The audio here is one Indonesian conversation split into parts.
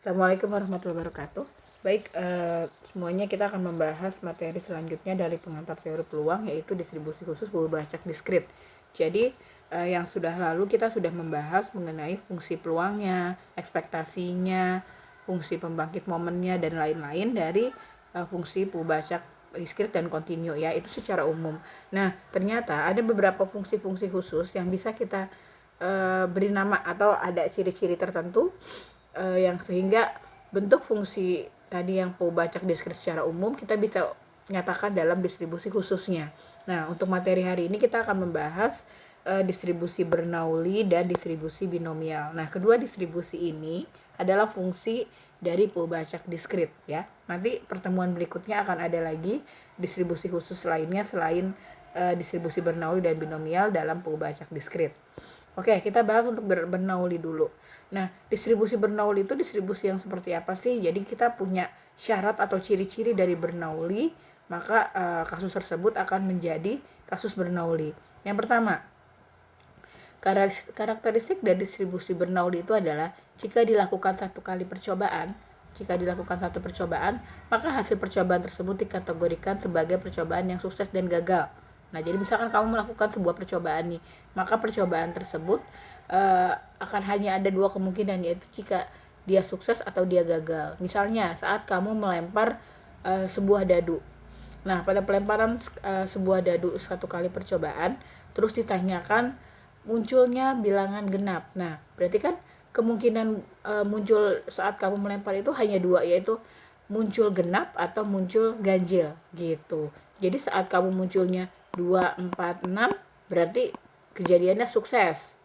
Assalamualaikum warahmatullahi wabarakatuh. Baik, semuanya kita akan membahas materi selanjutnya dari pengantar teori peluang, yaitu distribusi khusus Bacak diskrit. Jadi, yang sudah lalu kita sudah membahas mengenai fungsi peluangnya, ekspektasinya, fungsi pembangkit momennya, dan lain-lain dari fungsi Bacak diskrit dan kontinu, ya, itu secara umum. Nah, ternyata ada beberapa fungsi-fungsi khusus yang bisa kita beri nama atau ada ciri-ciri tertentu yang sehingga bentuk fungsi tadi yang Bacak diskrit secara umum kita bisa nyatakan dalam distribusi khususnya. Nah, untuk materi hari ini kita akan membahas distribusi Bernoulli dan distribusi binomial. Nah, kedua distribusi ini adalah fungsi dari Bacak diskrit, ya. Nanti pertemuan berikutnya akan ada lagi distribusi khusus lainnya selain distribusi Bernoulli dan binomial dalam Bacak diskrit. Oke, kita bahas untuk Bernoulli dulu. Nah, distribusi Bernoulli itu distribusi yang seperti apa sih? Jadi kita punya syarat atau ciri-ciri dari Bernoulli, maka kasus tersebut akan menjadi kasus Bernoulli. Yang pertama, karakteristik dari distribusi Bernoulli itu adalah jika dilakukan satu percobaan, maka hasil percobaan tersebut dikategorikan sebagai percobaan yang sukses dan gagal. Nah, jadi misalkan kamu melakukan sebuah percobaan nih, maka percobaan tersebut akan hanya ada dua kemungkinan, yaitu jika dia sukses atau dia gagal. Misalnya saat kamu melempar sebuah dadu. Nah, pada pelemparan sebuah dadu satu kali percobaan, terus ditanyakan munculnya bilangan genap. Nah, berarti kan kemungkinan muncul saat kamu melempar itu hanya dua, yaitu muncul genap atau muncul ganjil gitu. Jadi saat kamu munculnya 2, 4, 6 berarti kejadiannya sukses.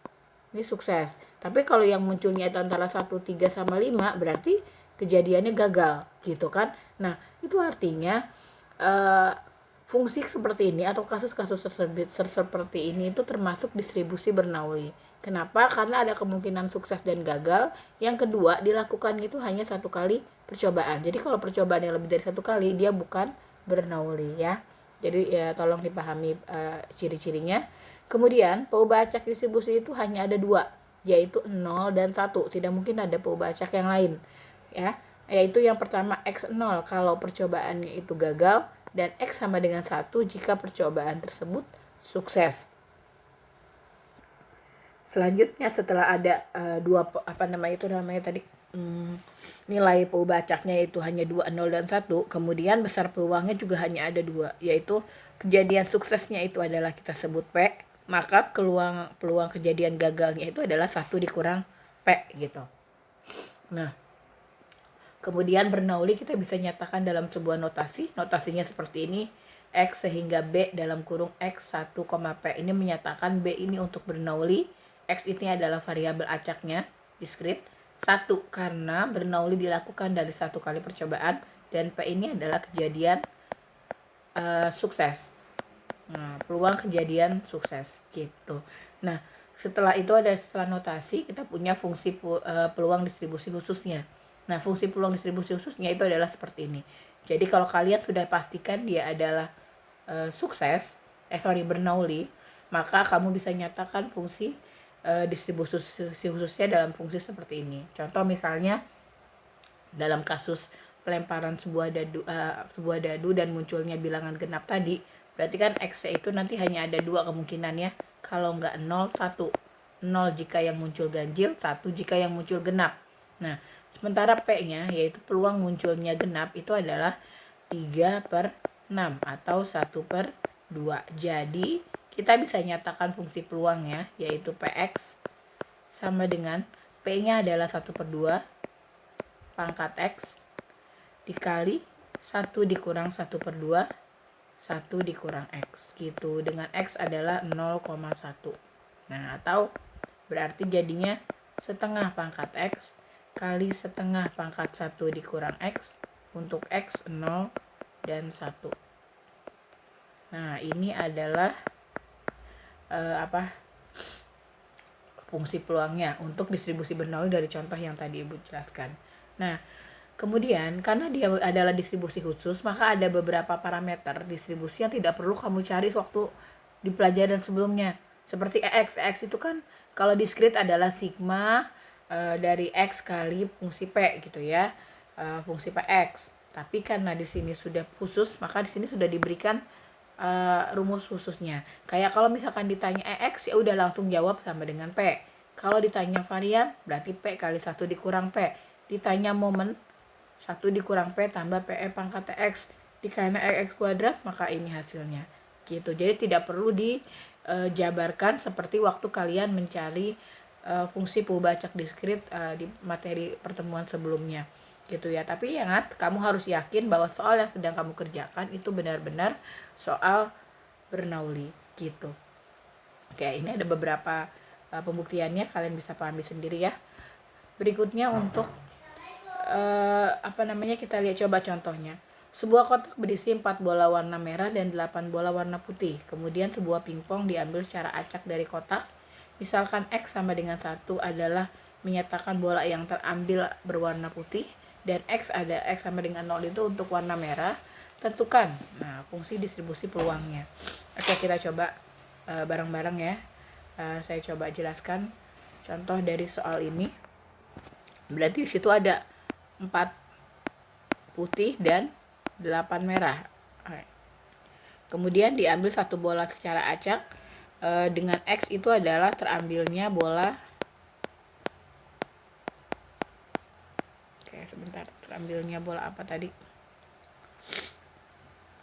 Ini sukses. Tapi kalau yang munculnya itu antara 1, 3 sama 5 berarti kejadiannya gagal gitu kan. Nah, itu artinya fungsi seperti ini atau kasus-kasus seperti ini itu termasuk distribusi Bernoulli. Kenapa? Karena ada kemungkinan sukses dan gagal. Yang kedua, dilakukan itu hanya satu kali percobaan. Jadi kalau percobaan yang lebih dari satu kali, dia bukan Bernoulli, ya. Jadi ya tolong dipahami ciri-cirinya. Kemudian Bacak distribusi itu hanya ada dua, yaitu 0 dan 1. Tidak mungkin ada Bacak yang lain, ya. Yaitu yang pertama X0 kalau percobaannya itu gagal, dan X sama dengan 1 jika percobaan tersebut sukses. Selanjutnya setelah ada nilai Bacaknya itu hanya 2, 0 dan 1, kemudian besar peluangnya juga hanya ada 2, yaitu kejadian suksesnya itu adalah kita sebut P, maka peluang kejadian gagalnya itu adalah 1 dikurang P gitu. Nah, kemudian Bernoulli kita bisa nyatakan dalam sebuah notasinya seperti ini, X sehingga B dalam kurung X 1, P. Ini menyatakan B ini untuk Bernoulli, X ini adalah variabel acaknya, diskrit, 1 karena Bernoulli dilakukan dari satu kali percobaan, dan P ini adalah kejadian sukses. Nah, peluang kejadian sukses gitu. Nah, setelah notasi kita punya fungsi peluang distribusi khususnya. Nah, fungsi peluang distribusi khususnya itu adalah seperti ini. Jadi kalau kalian sudah pastikan dia adalah Bernoulli, maka kamu bisa nyatakan fungsi distribusi khususnya dalam fungsi seperti ini. Contoh misalnya dalam kasus pelemparan sebuah dadu dan munculnya bilangan genap tadi, berarti kan X itu nanti hanya ada dua kemungkinan, ya. Kalau nggak 0, 1. 0 jika yang muncul ganjil, 1 jika yang muncul genap. Nah, sementara P-nya yaitu peluang munculnya genap itu adalah 3/6 atau 1/2. Jadi kita bisa nyatakan fungsi peluangnya yaitu Px sama dengan P-nya adalah 1/2 pangkat X dikali 1 dikurang 1/2 1 dikurang X gitu, dengan X adalah 0,1. Nah, atau berarti jadinya setengah pangkat X kali setengah pangkat 1 dikurang X untuk X 0 dan 1. Nah, ini adalah fungsi peluangnya untuk distribusi Bernoulli dari contoh yang tadi Ibu jelaskan. Nah, kemudian karena dia adalah distribusi khusus, maka ada beberapa parameter distribusi yang tidak perlu kamu cari waktu di pelajaran sebelumnya. Seperti EX itu kan kalau diskrit adalah sigma dari X kali fungsi P gitu ya, fungsi Px. Tapi karena di sini sudah khusus, maka di sini sudah diberikan rumus khususnya. Kayak kalau misalkan ditanya EX, ya udah langsung jawab sama dengan P. Kalau ditanya varian, berarti P kali 1 dikurang P. Ditanya momen, 1 dikurang P tambah PE pangkat TX. Dikali EX kuadrat, maka ini hasilnya. Gitu. Jadi tidak perlu dijabarkan seperti waktu kalian mencari fungsi Pubacak diskrit di materi pertemuan sebelumnya gitu ya. Tapi ingat, kamu harus yakin bahwa soal yang sedang kamu kerjakan itu benar-benar soal Bernoulli gitu. Oke, ini ada beberapa pembuktiannya, kalian bisa pahami sendiri ya. Berikutnya untuk kita lihat coba contohnya. Sebuah kotak berisi 4 bola warna merah dan 8 bola warna putih. Kemudian sebuah pingpong diambil secara acak dari kotak. Misalkan X sama dengan 1 adalah menyatakan bola yang terambil berwarna putih, dan X sama dengan 0 itu untuk warna merah. Tentukan fungsi distribusi peluangnya. Oke, kita coba bareng-bareng ya. Saya coba jelaskan contoh dari soal ini. Berarti di situ ada 4 putih dan 8 merah. Kemudian diambil 1 bola secara acak. Dengan X itu adalah terambilnya bola. Oke, sebentar. Terambilnya bola apa tadi?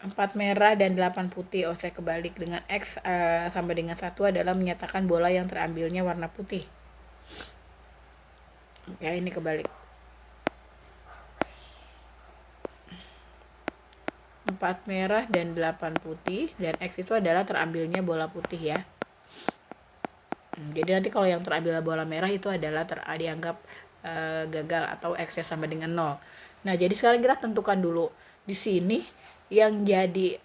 4 merah dan 8 putih. Saya kebalik. Dengan X sama dengan 1 adalah menyatakan bola yang terambilnya warna putih. Oke, ini kebalik. 4 merah dan 8 putih, dan X itu adalah terambilnya bola putih ya. Jadi nanti kalau yang terambil bola merah itu adalah dianggap gagal atau X-nya sama dengan 0. Nah, jadi sekarang kita tentukan dulu di sini yang jadi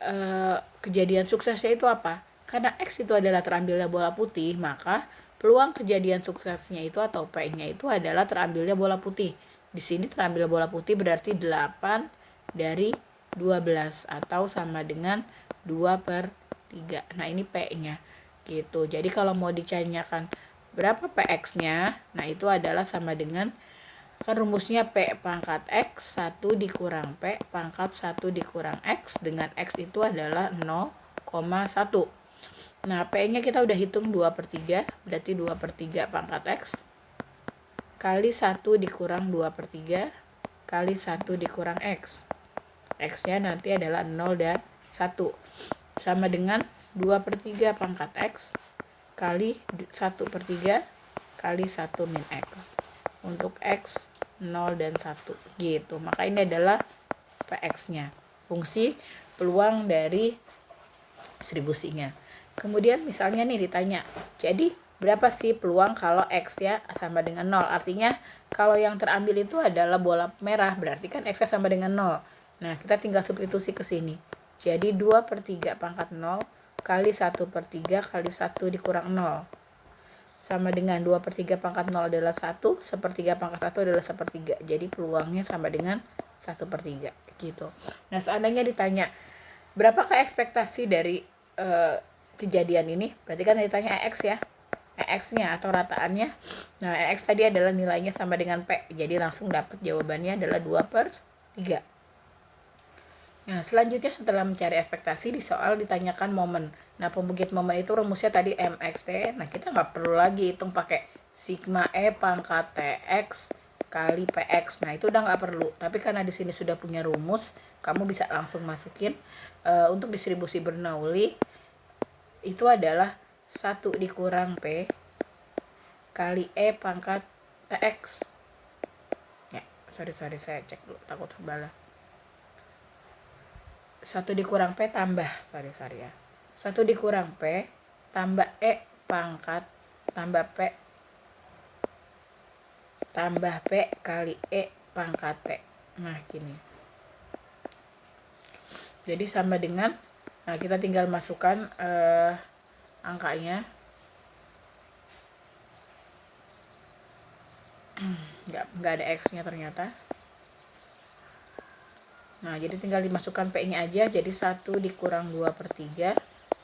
kejadian suksesnya itu apa? Karena X itu adalah terambilnya bola putih, maka peluang kejadian suksesnya itu atau P-nya itu adalah terambilnya bola putih. Di sini terambil bola putih berarti 8 dari 12 atau sama dengan 2/3. Nah, ini P-nya gitu. Jadi kalau mau ditanyakan berapa PX-nya, nah itu adalah sama dengan, kan rumusnya P pangkat X 1 dikurang P pangkat 1 dikurang X, dengan X itu adalah 0,1. Nah, P-nya kita udah hitung 2/3, berarti 2/3 pangkat X kali 1 dikurang 2/3 kali 1 dikurang X. X-nya nanti adalah 0 dan 1. Sama dengan 2/3 pangkat X kali 1/3 kali 1 min X. Untuk X 0 dan 1 gitu. Maka ini adalah PX-nya. Fungsi peluang dari distribusinya. Kemudian misalnya nih ditanya, jadi berapa sih peluang kalau X ya sama dengan 0? Artinya kalau yang terambil itu adalah bola merah, berarti kan X sama dengan 0. Nah, kita tinggal substitusi ke sini. Jadi 2/3 pangkat 0 kali 1/3 kali 1 dikurang 0. Sama dengan 2/3 pangkat 0 adalah 1, 1/3 pangkat 1 adalah 1/3. Jadi peluangnya sama dengan 1/3 gitu. Nah, seandainya ditanya, berapakah ekspektasi dari kejadian ini? Berarti kan ditanya EX ya. EX-nya atau rataannya. Nah, EX tadi adalah nilainya sama dengan P. Jadi langsung dapat jawabannya adalah 2/3. Nah, selanjutnya setelah mencari ekspektasi, di soal ditanyakan momen. Nah, pembukit momen itu rumusnya tadi MXT. Nah, kita nggak perlu lagi hitung pakai sigma E pangkat TX kali PX. Nah, itu udah nggak perlu. Tapi karena di sini sudah punya rumus, kamu bisa langsung masukin untuk distribusi Bernoulli itu adalah 1 dikurang P kali E pangkat TX. Ya, sorry saya cek dulu, takut salah. 1 dikurang P tambah, sorry ya. 1 dikurang P tambah E pangkat tambah P kali E pangkat T. Nah, gini. Jadi sama dengan, nah kita tinggal masukkan angkanya. Nggak ada X-nya ternyata. Nah, jadi tinggal dimasukkan P-nya aja. Jadi 1 dikurang 2/3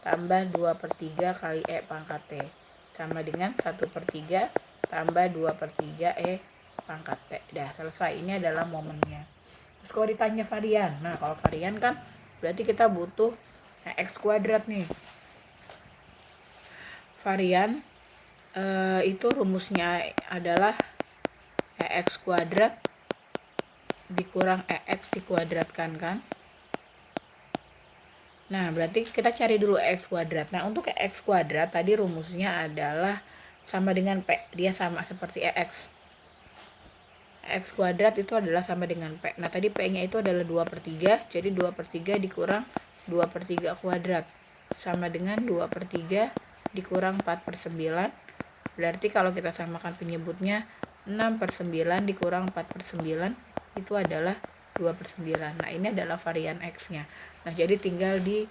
tambah 2/3 kali E pangkat T. Sama dengan 1/3 tambah 2/3 pangkat T. Dah selesai, ini adalah momennya. Terus kalau ditanya varian, nah kalau varian kan berarti kita butuh X kuadrat nih. Varian itu rumusnya adalah X kuadrat dikurang X dikuadratkan kan. Nah berarti kita cari dulu X kuadrat. Nah untuk X kuadrat tadi rumusnya adalah sama dengan P, dia sama seperti X. X kuadrat itu adalah sama dengan P. Nah tadi P nya itu adalah 2/3, jadi 2/3 dikurang 2/3 kuadrat sama dengan 2/3 dikurang 4/9. Berarti kalau kita samakan penyebutnya 6/9 dikurang 4/9 itu adalah 2/9. Nah ini adalah varian X nya. Nah jadi tinggal di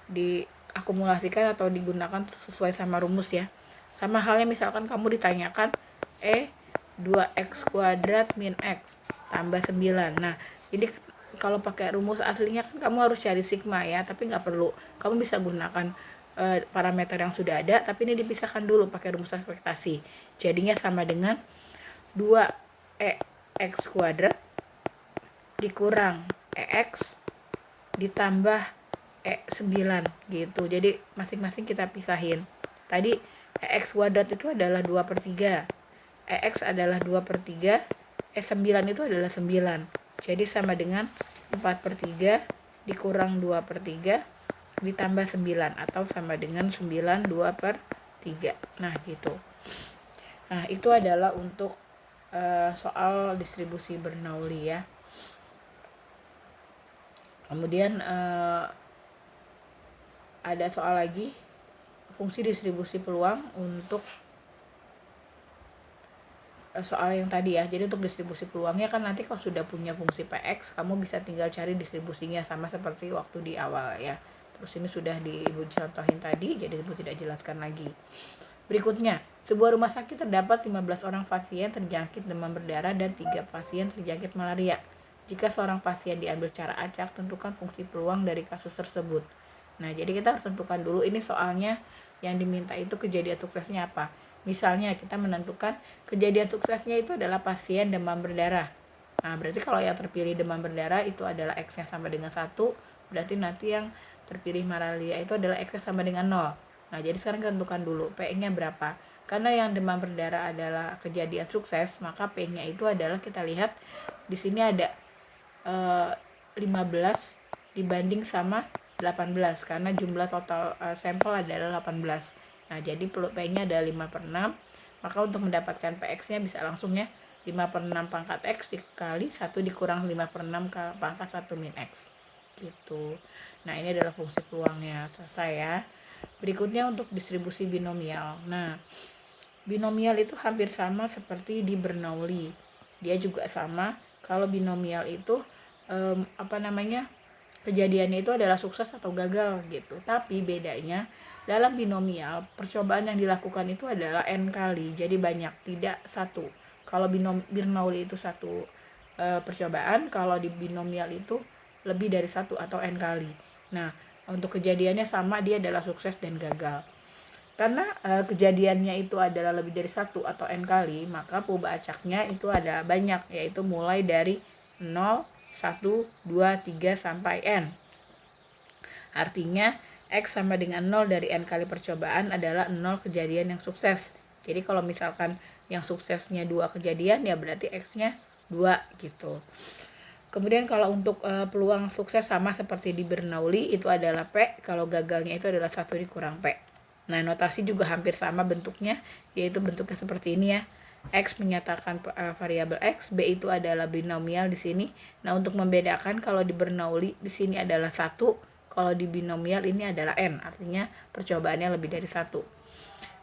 diakumulasikan atau digunakan sesuai sama rumus ya. Sama halnya misalkan kamu ditanyakan 2x kuadrat min x tambah 9. Nah jadi kalau pakai rumus aslinya kan kamu harus cari sigma ya, tapi nggak perlu, kamu bisa gunakan parameter yang sudah ada, tapi ini dipisahkan dulu pakai rumus ekspektasi. Jadinya sama dengan 2x kuadrat dikurang x ditambah 9 gitu. Jadi masing-masing kita pisahin. Tadi x kuadrat itu adalah 2/3, x adalah 2/3, 9 itu adalah 9. Jadi sama dengan 4/3 dikurang 2/3 ditambah 9 atau sama dengan 9 2/3. Nah gitu. Nah itu adalah untuk soal distribusi Bernoulli ya. Kemudian ada soal lagi, fungsi distribusi peluang untuk soal yang tadi ya. Jadi untuk distribusi peluangnya kan nanti kalau sudah punya fungsi Px, kamu bisa tinggal cari distribusinya sama seperti waktu di awal ya. Terus ini sudah Ibu contohin tadi, jadi Ibu tidak jelaskan lagi. Berikutnya, sebuah rumah sakit terdapat 15 orang pasien terjangkit demam berdarah dan 3 pasien terjangkit malaria. Jika seorang pasien diambil cara acak, tentukan fungsi peluang dari kasus tersebut. Nah, jadi kita harus tentukan dulu ini soalnya yang diminta itu kejadian suksesnya apa. Misalnya kita menentukan kejadian suksesnya itu adalah pasien demam berdarah. Nah, berarti kalau yang terpilih demam berdarah itu adalah X-nya sama dengan 1, berarti nanti yang terpilih malaria itu adalah X-nya sama dengan 0. Nah, jadi sekarang kita tentukan dulu P-nya berapa. Karena yang demam berdarah adalah kejadian sukses, maka P-nya itu adalah, kita lihat di sini ada 15 dibanding sama 18 karena jumlah total sampel adalah 18. Nah, jadi P-nya ada 5/6. Maka untuk mendapatkan Px-nya bisa langsung ya 5/6 pangkat X dikali 1 dikurang 5/6 pangkat 1 min X. Gitu. Nah, ini adalah fungsi peluangnya. Selesai ya. Berikutnya untuk distribusi binomial. Nah, binomial itu hampir sama seperti di Bernoulli. Dia juga sama. Kalau binomial itu kejadiannya itu adalah sukses atau gagal gitu. Tapi bedanya dalam binomial percobaan yang dilakukan itu adalah n kali, jadi banyak, tidak satu. Kalau Bernoulli itu satu percobaan, kalau di binomial itu lebih dari satu atau n kali. Nah untuk kejadiannya sama, dia adalah sukses dan gagal. Karena kejadiannya itu adalah lebih dari satu atau n kali, maka perubahan acaknya itu ada banyak, yaitu mulai dari 0, 1, 2, 3 sampai n. Artinya X sama dengan 0 dari n kali percobaan adalah 0 kejadian yang sukses. Jadi kalau misalkan yang suksesnya 2 kejadian, ya berarti X-nya 2 gitu. Kemudian kalau untuk peluang sukses sama seperti di Bernoulli, itu adalah P, kalau gagalnya itu adalah 1 dikurang P. Nah, notasi juga hampir sama bentuknya, yaitu bentuknya seperti ini ya. X menyatakan variabel X, B itu adalah binomial di sini. Nah, untuk membedakan, kalau di Bernoulli di sini adalah 1, kalau di binomial ini adalah n, artinya percobaannya lebih dari 1.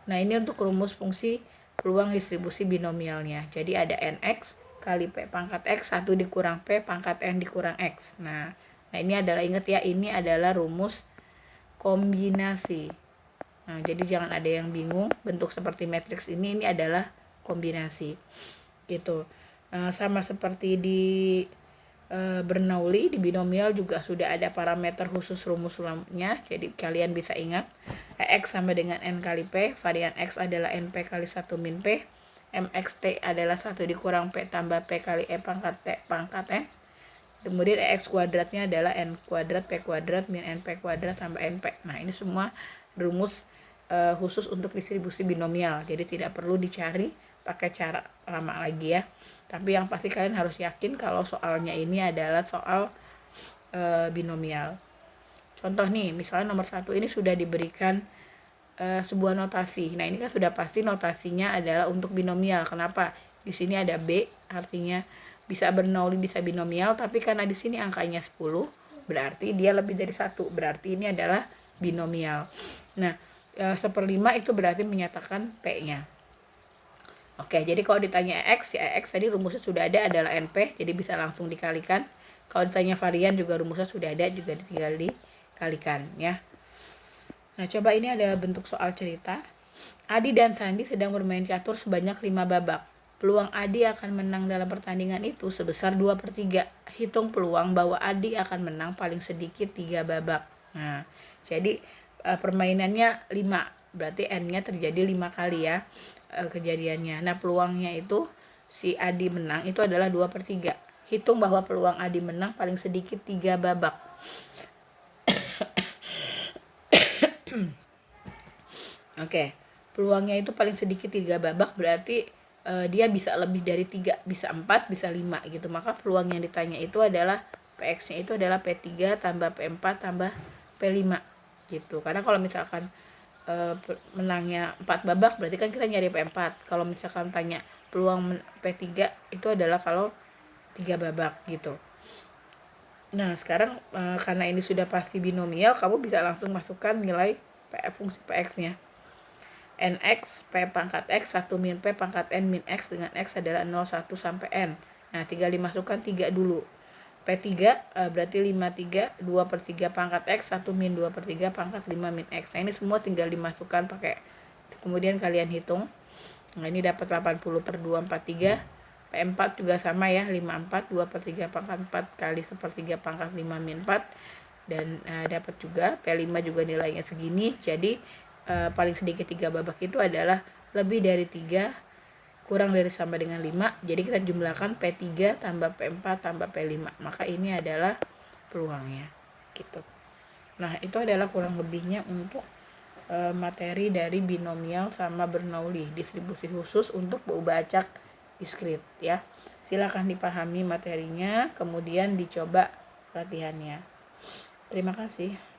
Nah, ini untuk rumus fungsi peluang distribusi binomialnya. Jadi ada nx kali P pangkat X, 1 dikurang P pangkat N dikurang X. Nah ini adalah, ingat ya, ini adalah rumus kombinasi. Nah, jadi jangan ada yang bingung, bentuk seperti matriks ini adalah kombinasi gitu. Sama seperti di Bernoulli, di binomial juga sudah ada parameter khusus rumusnya, jadi kalian bisa ingat PX sama dengan N kali P, varian X adalah NP kali 1 min P, MXT adalah 1 dikurang P tambah P kali E pangkat T pangkat N. Kemudian EX kuadratnya adalah N kuadrat P kuadrat min NP kuadrat tambah NP. Nah, ini semua rumus khusus untuk distribusi binomial. Jadi tidak perlu dicari pakai cara lama lagi ya. Tapi yang pasti kalian harus yakin kalau soalnya ini adalah soal binomial. Contoh nih, misalnya nomor 1 ini sudah diberikan sebuah notasi. Nah, ini kan sudah pasti notasinya adalah untuk binomial. Kenapa? Di sini ada B, artinya bisa bernoli, bisa binomial, tapi karena di sini angkanya 10, berarti dia lebih dari 1. Berarti ini adalah binomial. Nah, 1/5 itu berarti menyatakan P-nya. Oke, jadi kalau ditanya X, ya X tadi rumusnya sudah ada adalah NP, jadi bisa langsung dikalikan. Kalau ditanya varian juga rumusnya sudah ada, juga tinggal dikalikan ya. Nah, coba ini ada bentuk soal cerita. Adi dan Sandi sedang bermain catur sebanyak 5 babak. Peluang Adi akan menang dalam pertandingan itu sebesar 2/3. Hitung peluang bahwa Adi akan menang paling sedikit 3 babak. Nah, jadi permainannya 5. Berarti N-nya terjadi 5 kali ya kejadiannya. Nah, peluangnya itu si Adi menang itu adalah 2/3. Hitung bahwa peluang Adi menang paling sedikit 3 babak. Oke, peluangnya itu paling sedikit 3 babak, berarti dia bisa lebih dari 3, bisa 4, bisa 5 gitu. Maka peluang yang ditanya itu adalah PX-nya itu adalah P3 tambah P4 tambah P5 gitu. Karena kalau misalkan menangnya 4 babak, berarti kan kita nyari P4. Kalau misalkan tanya peluang P3 itu adalah kalau 3 babak gitu. Nah, sekarang karena ini sudah pasti binomial, kamu bisa langsung masukkan nilai fungsi PX-nya. NX P pangkat X 1 min P pangkat N min X dengan X adalah 0, 1 sampai N. Nah, tinggal dimasukkan 3 dulu. P3 berarti 53, 2/3 pangkat X 1 min 2/3 pangkat 5 min X. Nah, ini semua tinggal dimasukkan pakai, kemudian kalian hitung. Nah, ini dapat 80/243. P4 juga sama ya, 54, 2/3 pangkat 4 kali 1/3 pangkat 5 min 4. Dan dapat juga P5 juga nilainya segini. Jadi paling sedikit 3 babak itu adalah lebih dari 3 kurang dari sama dengan 5. Jadi kita jumlahkan P3 tambah P4 tambah P5. Maka ini adalah peluangnya gitu. Nah, itu adalah kurang lebihnya untuk materi dari binomial sama Bernoulli, distribusi khusus untuk berubah acak diskrit ya. Silakan dipahami materinya, kemudian dicoba latihannya. Terima kasih.